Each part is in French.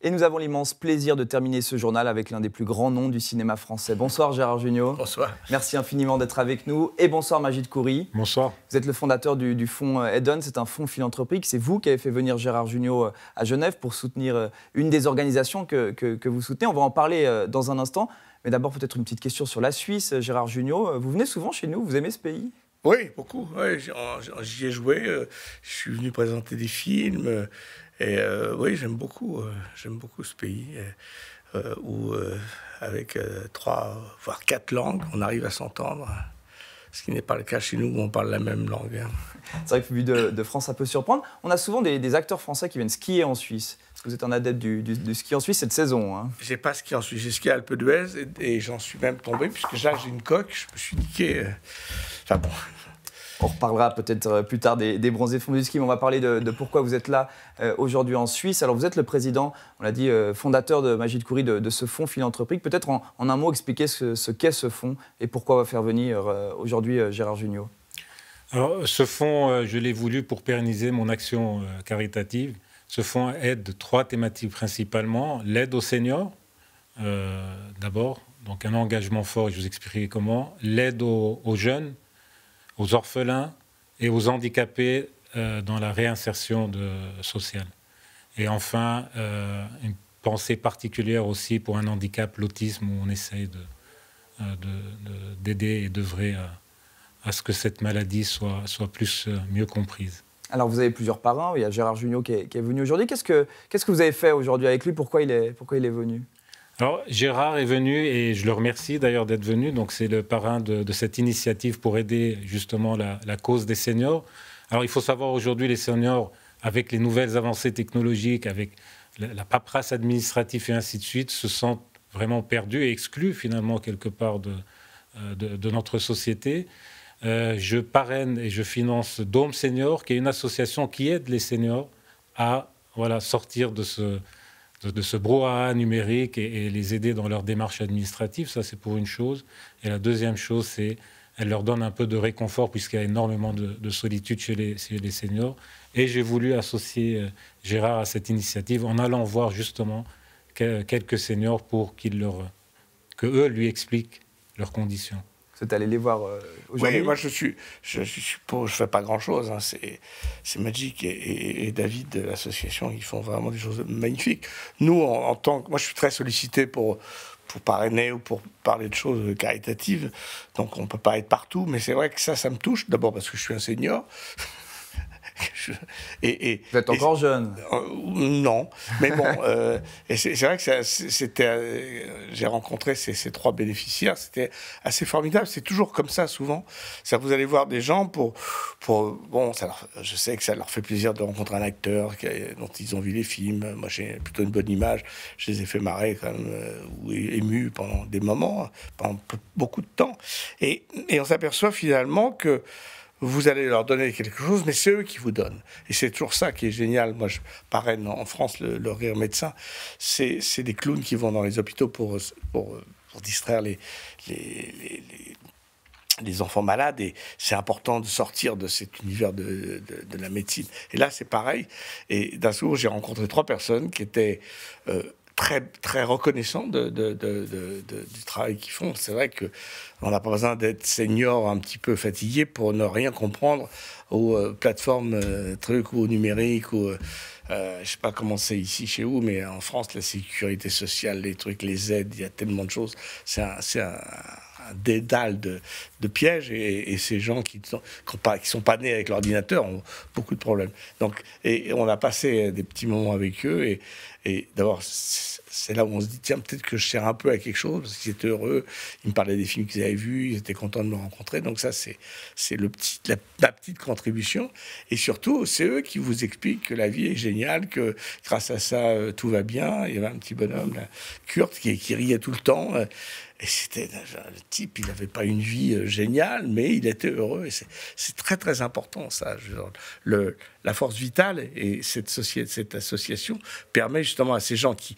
Et nous avons l'immense plaisir de terminer ce journal avec l'un des plus grands noms du cinéma français. Bonsoir Gérard Jugnot. Bonsoir. Merci infiniment d'être avec nous. Et bonsoir Magid Khoury. Bonsoir. Vous êtes le fondateur du fonds Eden. C'est un fonds philanthropique. C'est vous qui avez fait venir Gérard Jugnot à Genève pour soutenir une des organisations que vous soutenez. On va en parler dans un instant. Mais d'abord, peut-être une petite question sur la Suisse. Gérard Jugnot, vous venez souvent chez nous? Vous aimez ce pays? Oui, beaucoup. Ouais, j'y ai joué. Je suis venu présenter des films. Oui, j'aime beaucoup ce pays où, avec 3 voire 4 langues, on arrive à s'entendre. Ce qui n'est pas le cas chez nous où on parle la même langue. C'est vrai que vu de France, ça peut surprendre. On a souvent des acteurs français qui viennent skier en Suisse. Parce que vous êtes un adepte du ski en Suisse cette saison. Hein. J'ai pas skié en Suisse. J'ai skié à Alpe d'Huez et j'en suis même tombé, puisque là, j'ai une coque. Je me suis niqué. Enfin bon. On reparlera peut-être plus tard des bronzés fonds du ski, mais on va parler de pourquoi vous êtes là aujourd'hui en Suisse. Alors vous êtes le président, on l'a dit, fondateur de Magid Khoury, de ce fonds philanthropique. Peut-être en un mot expliquer ce qu'est ce fonds et pourquoi on va faire venir aujourd'hui Gérard Jugnot. Alors, ce fonds, je l'ai voulu pour pérenniser mon action caritative. Ce fonds aide 3 thématiques principalement. L'aide aux seniors, d'abord, donc un engagement fort, et je vous expliquerai comment. L'aide aux jeunes, aux orphelins et aux handicapés dans la réinsertion sociale. Et enfin, une pensée particulière aussi pour un handicap, l'autisme, où on essaye d'aider et d'œuvrer à ce que cette maladie soit mieux comprise. Alors vous avez plusieurs parrains, il y a Gérard Jugnot qui est venu aujourd'hui. Qu'est-ce que vous avez fait aujourd'hui avec lui? Pourquoi il est venu? Alors, Gérard est venu, et je le remercie d'ailleurs d'être venu. Donc, c'est le parrain de cette initiative pour aider justement la cause des seniors. Alors, il faut savoir aujourd'hui, les seniors, avec les nouvelles avancées technologiques, avec la paperasse administrative et ainsi de suite, se sentent vraiment perdus et exclus finalement quelque part de notre société. Je parraine et je finance Dôme Senior, qui est une association qui aide les seniors à sortir de ce brouhaha numérique et les aider dans leur démarche administrative. Ça, c'est pour une chose. Et la deuxième chose, c'est qu'elle leur donne un peu de réconfort puisqu'il y a énormément de solitude chez les seniors. Et j'ai voulu associer Gérard à cette initiative en allant voir justement quelques seniors pour que eux lui expliquent leurs conditions. Vous êtes allé les voir aujourd'hui? Oui, moi je fais pas grand-chose. Hein. C'est Magic et David de l'association, ils font vraiment des choses magnifiques. Nous, moi je suis très sollicité pour parrainer ou pour parler de choses caritatives, donc on peut pas être partout, mais c'est vrai que ça me touche, d'abord parce que je suis un senior. Vous êtes encore jeune. Non, mais bon, et c'est vrai que j'ai rencontré ces 3 bénéficiaires, c'était assez formidable. C'est toujours comme ça souvent. Vous allez voir des gens bon, je sais que ça leur fait plaisir de rencontrer un acteur dont ils ont vu les films. Moi, j'ai plutôt une bonne image. Je les ai fait marrer quand même, ou émus pendant des moments, pendant beaucoup de temps. Et on s'aperçoit finalement que vous allez leur donner quelque chose, mais c'est eux qui vous donnent. Et c'est toujours ça qui est génial. Moi, je parraine en France le Rire Médecin. C'est des clowns qui vont dans les hôpitaux pour distraire les enfants malades. Et c'est important de sortir de cet univers de la médecine. Et là, c'est pareil. Et d'un coup, j'ai rencontré 3 personnes qui étaient très, très reconnaissants du travail qu'ils font. C'est vrai qu'on n'a pas besoin d'être senior un petit peu fatigué pour ne rien comprendre aux plateformes trucs ou au numérique ou je sais pas comment c'est ici chez vous, mais en France, la sécurité sociale, les trucs, les aides, il y a tellement de choses. C'est un dédale de pièges, et ces gens qui sont pas nés avec l'ordinateur ont beaucoup de problèmes. Donc, et on a passé des petits moments avec eux, et d'abord, c'est là où on se dit, tiens, peut-être que je sers un peu à quelque chose, parce qu'ils étaient heureux, ils me parlaient des films qu'ils avaient vus, ils étaient contents de me rencontrer. Donc ça, c'est la petite contribution. Et surtout, c'est eux qui vous expliquent que la vie est géniale, que grâce à ça, tout va bien. Il y avait un petit bonhomme, là, Kurt, qui riait tout le temps. Et c'était le type, il n'avait pas une vie géniale, mais il était heureux. Et c'est très, très important, ça. La force vitale, et cette association permet justement à ces gens qui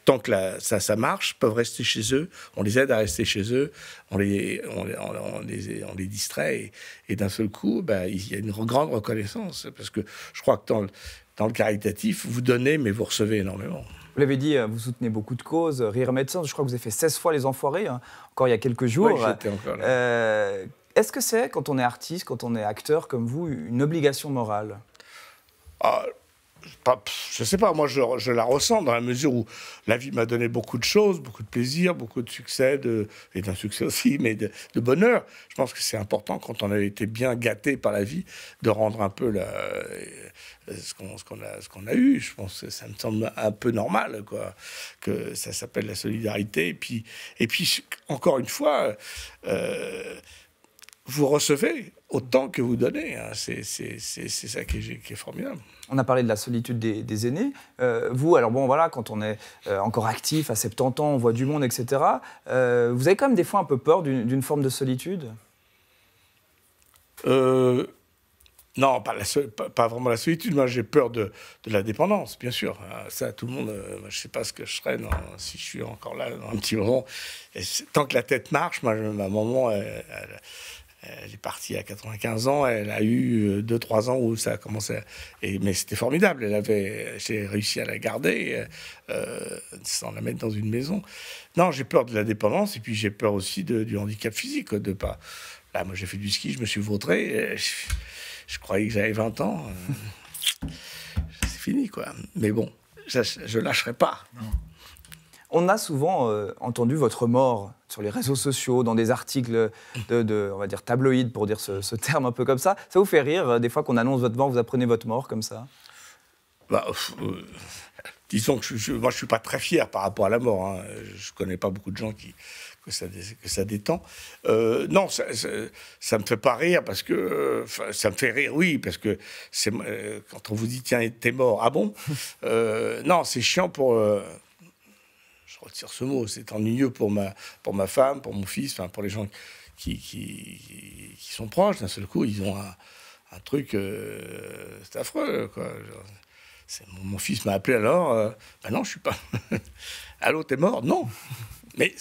tant que ça marche, peuvent rester chez eux. On les aide à rester chez eux. On les distrait. Et d'un seul coup, il y a une grande reconnaissance. Parce que je crois que dans le caritatif, vous donnez, mais vous recevez énormément. Vous l'avez dit, vous soutenez beaucoup de causes. Rire Médecins, je crois que vous avez fait 16 fois Les Enfoirés, hein, encore il y a quelques jours. Oui, j'étais encore là. Est-ce que c'est, quand on est artiste, quand on est acteur comme vous, une obligation morale? Ah, je ne sais pas, moi je la ressens dans la mesure où la vie m'a donné beaucoup de choses, beaucoup de plaisir, beaucoup de succès, et d'un succès aussi, mais de bonheur. Je pense que c'est important quand on a été bien gâté par la vie de rendre un peu ce qu'on a eu. Je pense que ça me semble un peu normal, quoi, que ça s'appelle la solidarité. Et puis encore une fois, vous recevez autant que vous donnez. Hein. C'est ça qui est formidable. On a parlé de la solitude des aînés. Vous, alors bon, voilà, quand on est encore actif, à 70 ans, on voit du monde, etc. Vous avez quand même des fois un peu peur d'une forme de solitude? Non, pas vraiment la solitude. Moi, j'ai peur de la dépendance, bien sûr. Ça, tout le monde... je ne sais pas ce que je serais si je suis encore là dans un petit moment. Tant que la tête marche, ma maman... Elle est partie à 95 ans, elle a eu 2-3 ans où ça a commencé mais c'était formidable, j'ai réussi à la garder sans la mettre dans une maison. Non, j'ai peur de la dépendance et puis j'ai peur aussi du handicap physique. De pas... Là, moi j'ai fait du ski, je me suis vautré, je croyais que j'avais 20 ans. C'est fini, quoi. Mais bon, je lâcherai pas. Non. On a souvent entendu votre mort sur les réseaux sociaux, dans des articles on va dire tabloïds, pour dire ce terme un peu comme ça. Ça vous fait rire, des fois qu'on annonce votre mort, vous apprenez votre mort comme ça? Disons que moi, je ne suis pas très fier par rapport à la mort. Hein. Je ne connais pas beaucoup de gens que ça détend. Non, ça ne me fait pas rire parce que... ça me fait rire, oui, parce que quand on vous dit « Tiens, t'es mort », ah bon? Non, c'est chiant pour... je retire ce mot, c'est ennuyeux pour ma femme, pour mon fils, enfin pour les gens qui sont proches. D'un seul coup, ils ont un truc, c'est affreux, quoi. Mon fils m'a appelé alors, ben non, je suis pas... Allô, t'es mort? Non. Mais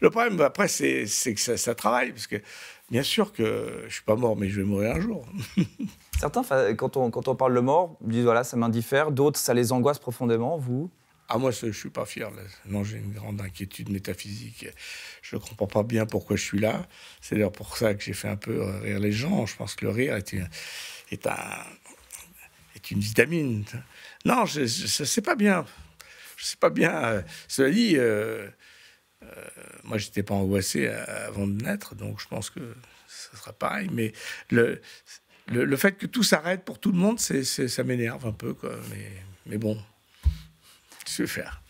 le problème, après, c'est que ça travaille, parce que bien sûr que je suis pas mort, mais je vais mourir un jour. Certains, quand on parle de mort, disent voilà, ça m'indiffère. D'autres, ça les angoisse profondément. Vous? Ah, moi, je ne suis pas fier. Là. Non, j'ai une grande inquiétude métaphysique. Je ne comprends pas bien pourquoi je suis là. C'est d'ailleurs pour ça que j'ai fait un peu rire les gens. Je pense que le rire est une vitamine. Non, je ne sais pas bien. Je ne sais pas bien. Cela dit, moi, je n'étais pas angoissé avant de naître, donc je pense que ça sera pareil. Mais le fait que tout s'arrête pour tout le monde, ça m'énerve un peu, quoi. Mais bon... Je vais faire.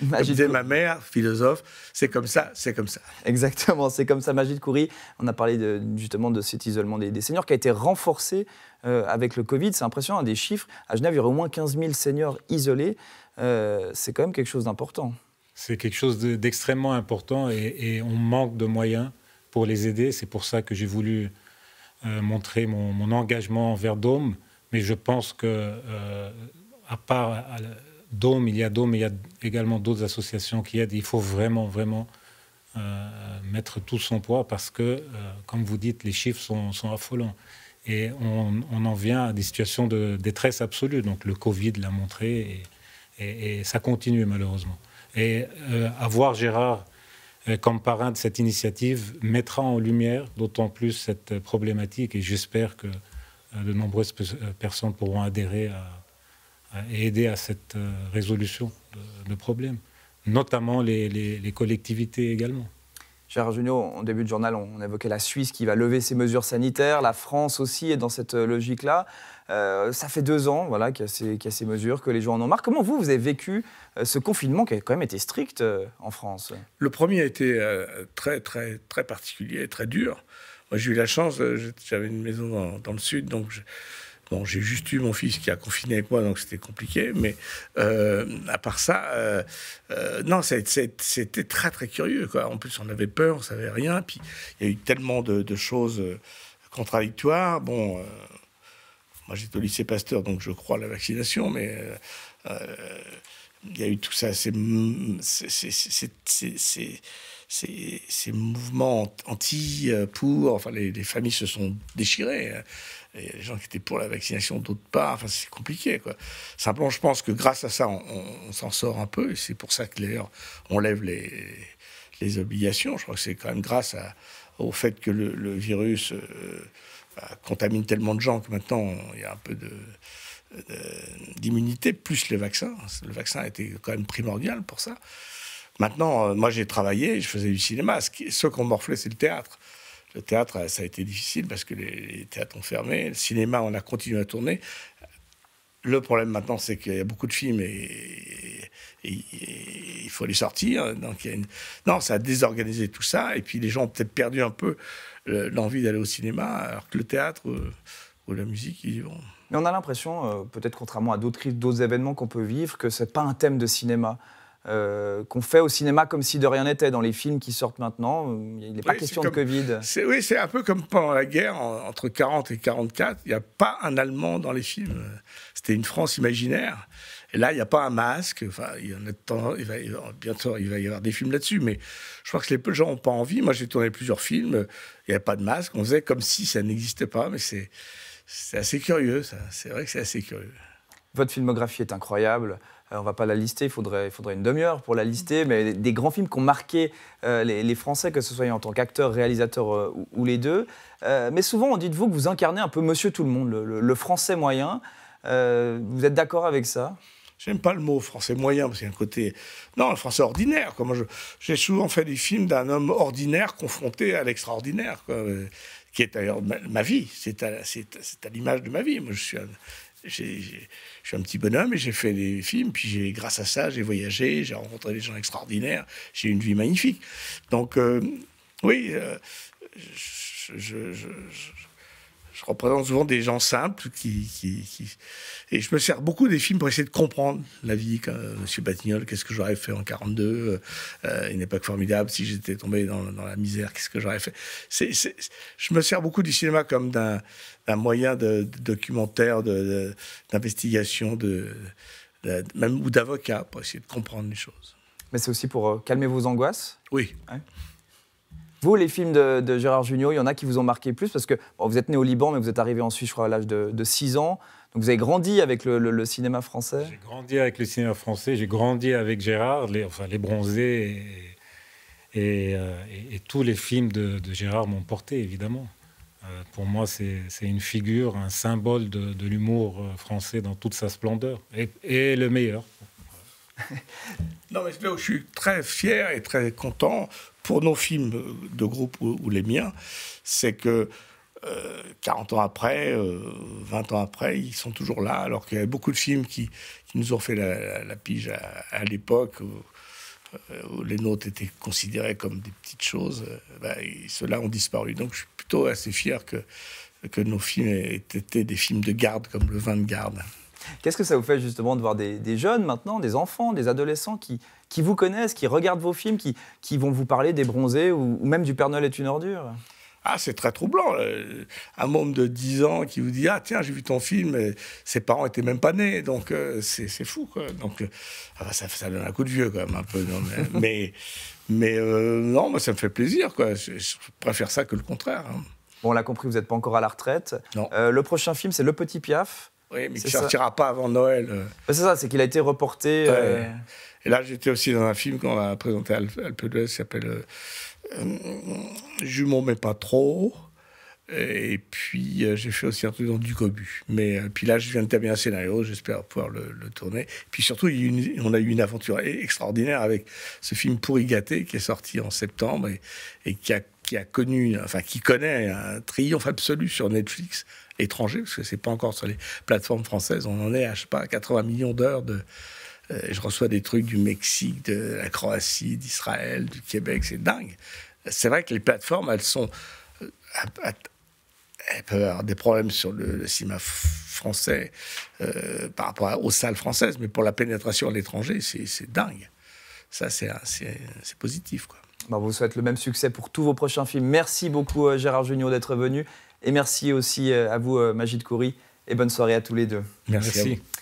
Comme disait ma mère, philosophe, c'est comme ça, c'est comme ça. Exactement, c'est comme ça. Majid Khoury, on a parlé justement de cet isolement des seniors qui a été renforcé avec le Covid. C'est impressionnant, des chiffres. À Genève, il y aurait au moins 15 000 seniors isolés. C'est quand même quelque chose d'important. C'est quelque chose d'extrêmement important et on manque de moyens pour les aider. C'est pour ça que j'ai voulu montrer mon engagement envers Dôme. Mais je pense que, à part... Dôme, il y a également d'autres associations qui aident. Il faut vraiment mettre tout son poids parce que, comme vous dites, les chiffres sont affolants. Et on en vient à des situations de détresse absolue. Donc le Covid l'a montré et ça continue malheureusement. Et avoir Gérard comme parrain de cette initiative mettra en lumière d'autant plus cette problématique et j'espère que de nombreuses personnes pourront adhérer et aider à cette résolution de problèmes, notamment les collectivités également. Gérard Jugnot, en début de journal, on évoquait la Suisse qui va lever ses mesures sanitaires, la France aussi est dans cette logique-là. Ça fait 2 ans voilà, qu'il y a ces mesures, que les gens en ont marre. Comment vous avez vécu ce confinement qui a quand même été strict en France? Le premier a été très particulier, très dur. Moi, j'ai eu la chance, j'avais une maison dans le sud, donc... Bon, j'ai juste eu mon fils qui a confiné avec moi, donc c'était compliqué. Mais à part ça, non, c'était très curieux, quoi. En plus, on avait peur, on savait rien. Puis il y a eu tellement de choses contradictoires. Bon, moi j'étais au lycée Pasteur, donc je crois à la vaccination, mais il y a eu tout ça. ces mouvements anti-pour, enfin les familles se sont déchirées. Il y a des gens qui étaient pour la vaccination, d'autres pas. Enfin, c'est compliqué, quoi. Simplement, je pense que grâce à ça, on s'en sort un peu. Et c'est pour ça que d'ailleurs, on lève les obligations. Je crois que c'est quand même grâce au fait que le virus contamine tellement de gens que maintenant, il y a un peu d'immunité, plus les vaccins. Le vaccin a été quand même primordial pour ça. Maintenant, moi, j'ai travaillé, je faisais du cinéma. Ce qu'on morflait, c'est le théâtre. Le théâtre, ça a été difficile parce que les théâtres ont fermé. Le cinéma, on a continué à tourner. Le problème maintenant, c'est qu'il y a beaucoup de films et il faut les sortir. Donc non, ça a désorganisé tout ça. Et puis les gens ont peut-être perdu un peu l'envie d'aller au cinéma, alors que le théâtre ou la musique, ils y vont. Mais on a l'impression, peut-être contrairement à d'autres crises, d'autres événements qu'on peut vivre, que ce n'est pas un thème de cinéma. Qu'on fait au cinéma comme si de rien n'était. Dans les films qui sortent maintenant, il n'est pas question de Covid. Oui, c'est un peu comme pendant la guerre, entre 40 et 44, il n'y a pas un Allemand dans les films. C'était une France imaginaire. Et là, il n'y a pas un masque. Enfin, bientôt, il va y avoir des films là-dessus. Mais je crois que les gens n'ont pas envie. Moi, j'ai tourné plusieurs films. Il n'y avait pas de masque. On faisait comme si ça n'existait pas. Mais c'est assez curieux, ça. C'est vrai que c'est assez curieux. Votre filmographie est incroyable. On ne va pas la lister, il faudrait une demi-heure pour la lister, mais des grands films qui ont marqué les Français, que ce soit en tant qu'acteur, réalisateur ou les deux. Mais souvent, on dit de vous que vous incarnez un peu Monsieur Tout-le-Monde, le Français moyen. Vous êtes d'accord avec ça ? J'aime pas le mot français moyen, parce qu'il y a un côté... Non, le français ordinaire. Moi, j'ai souvent fait des films d'un homme ordinaire confronté à l'extraordinaire, quoi, qui est d'ailleurs ma vie. C'est à l'image de ma vie. Moi, je suis un petit bonhomme et j'ai fait des films, puis grâce à ça, j'ai voyagé, j'ai rencontré des gens extraordinaires, j'ai eu une vie magnifique. Donc, oui, je représente souvent des gens simples et je me sers beaucoup des films pour essayer de comprendre la vie. Monsieur Batignolles, qu'est-ce que j'aurais fait en 42 Une époque formidable, si j'étais tombé dans la misère, qu'est-ce que j'aurais fait Je me sers beaucoup du cinéma comme d'un moyen de documentaire, d'investigation, même ou d'avocat, pour essayer de comprendre les choses. Mais c'est aussi pour calmer vos angoisses ? Oui. Ouais. Vous, les films de Gérard Jugnot, il y en a qui vous ont marqué plus parce que vous êtes né au Liban, mais vous êtes arrivé en Suisse, je crois, à l'âge de 6 ans. Donc vous avez grandi avec le cinéma français. J'ai grandi avec le cinéma français, j'ai grandi avec Gérard, les Bronzés et tous les films de Gérard m'ont porté, évidemment. Pour moi, c'est une figure, un symbole de l'humour français dans toute sa splendeur et le meilleur. Non, mais là où je suis très fier et très content pour nos films de groupe ou les miens, c'est que 40 ans après, 20 ans après, ils sont toujours là, alors qu'il y a beaucoup de films qui nous ont fait la pige à l'époque, où les nôtres étaient considérés comme des petites choses. Ceux-là ont disparu. Donc je suis plutôt assez fier que nos films aient été des films de garde, comme Le Vin de garde. Qu'est-ce que ça vous fait justement de voir des jeunes maintenant, des enfants, des adolescents qui vous connaissent, qui regardent vos films, qui vont vous parler des Bronzés ou même du Père Noël est une ordure ? Ah, c'est très troublant. Un môme de 10 ans qui vous dit « Ah, tiens, j'ai vu ton film, et ses parents n'étaient même pas nés. » Donc, c'est fou, quoi. Donc, ça donne un coup de vieux, quand même, un peu. Non, mais non, moi, ça me fait plaisir, quoi. Je préfère ça que le contraire. Hein. Bon, on l'a compris, vous n'êtes pas encore à la retraite. Non. Le prochain film, c'est Le Petit Piaf. Oui, mais qui ne sortira pas avant Noël. C'est ça, c'est qu'il a été reporté. Ouais. Et là, j'étais aussi dans un film qu'on a présenté à Alpe d'Huez, qui s'appelle Jumeaux, mais pas trop. Et puis, j'ai fait aussi un truc dans Ducobu. Mais puis là, je viens de terminer un scénario, j'espère pouvoir le tourner. Et puis surtout, on a eu une aventure extraordinaire avec ce film Pourri gâté qui est sorti en septembre et qui connaît un triomphe absolu sur Netflix étranger, parce que c'est pas encore sur les plateformes françaises. On en est à, je sais pas, 80 millions d'heures je reçois des trucs du Mexique, de la Croatie, d'Israël, du Québec, c'est dingue. C'est vrai que les plateformes, elles peuvent avoir des problèmes sur le cinéma français par rapport aux salles françaises, mais pour la pénétration à l'étranger, c'est dingue. Ça, c'est positif, quoi. On vous souhaite le même succès pour tous vos prochains films. Merci beaucoup, Gérard Jugnot, d'être venu. Et merci aussi à vous, Magid Khoury. Et bonne soirée à tous les deux. Merci.